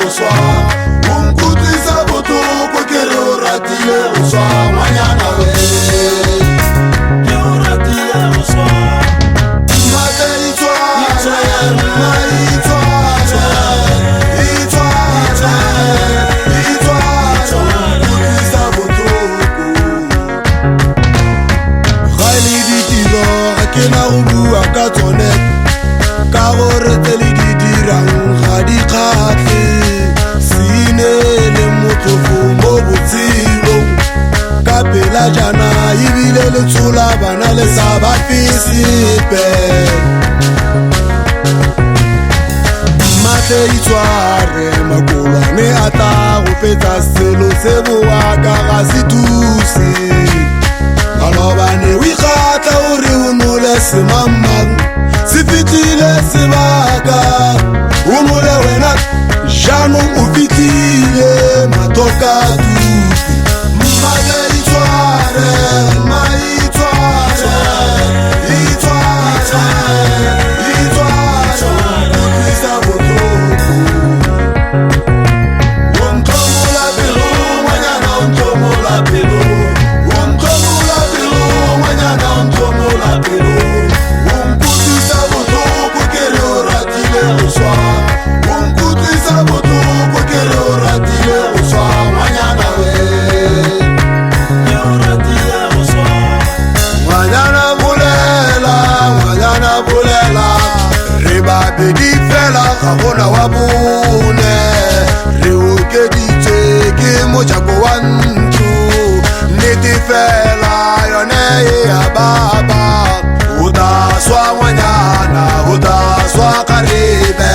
go soir. Unkutlisa botlhoko ke re o ratile go swa ngwanyana we. Ke o ratile go swa. Mmatla itshware, mma itshware, itshware, unkutlisa botlhoko. Ga e le ditiro ga ke na go bua ka tsone, ka gore tse le di dirang ga di kgatlhe. Sinele motlhofo mo botshelong ka pela jana ebile le tshola bana le sa bafe sepe. Mmatle itshware, makolwane a tla go fetsa selo se boa ka ga se thuse. Malobane o ikgatla gore o nole semangmang, se fitlhile sebaka o nole wena jaanong o fitlhile matoka tupi. Mmatle itshware, mma itshware, itshware, itshware, utlwisa botlhoko. O ntlhomola pelo ngwanyana, o ntlhomola pelo, o ntlhomola pelo ngwanyana, o ntlhomola pelo. O nkutlwisa botlhoko ke re o ratile go swa. O nkutlwisa botlhoko ke re o ratile go swa ngwanyana we. Ke o ratile go swa. Ngwanyana bolela, ngwanyana bolela, re babedi fela ga gona wa bone. Re okeditse ke mojako wa ntlo, nnete fela yone e ya baba. O tla swa ngwanyana, o tla swa karebe.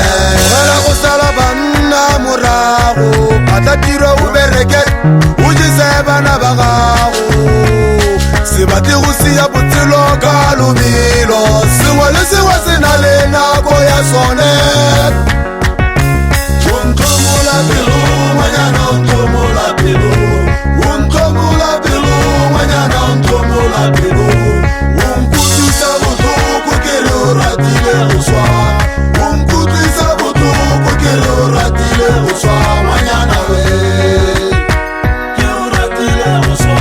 Gela go sala banna morago, batla tiro o bereke, o jese bana ba gago. Se batle go sia botshelo ka lobelo, sengwe le sengwe se na le nako ya sone. O ntlhomola pelo ngwanyana, o ntlhomola pelo, o ntlhomola pelo ngwanyana, o ntlhomola pelo. O nkutlwisa botlhoko ke re o ratile go swa. O nkutlwisa botlhoko ke re o ratile go swa ngwanyana we. Ke o ratile go swa.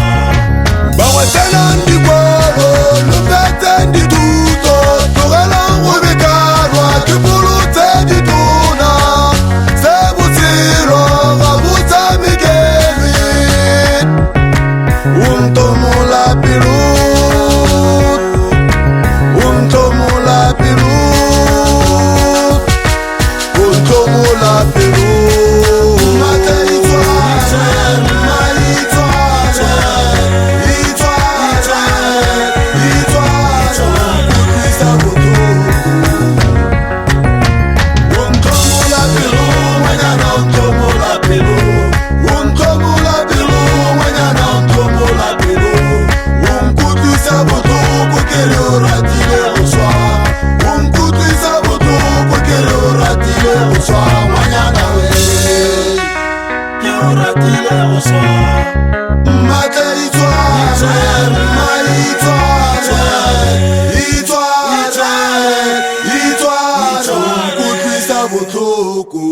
Bangwe tsenang dikolo, lo fetseng dithuto, tlogelang go bekarwa ke polo tse ditona. Se botshelo ga bo tshamekelwe. O ntlhomola pelo, o ntlhomola pelo, o ntlhomola pelo. Mmatla itshware, mma itshware, itshware, itshware, utlwisa botlhoko. O ntlhomola pelo ngwanyana, o ntlhomola pelo, o ntlhomola pelo ngwanyana, o ntlhomola pelo. O nkutlwisa botlhoko ke re o ratile go swa. O nkutlwisa botlhoko ke re o ratile go swa ngwanyana we. Ke o ratile go swa. Mmatla itshware, mma itshware, itshware, itshware, utlwisa botlhoko.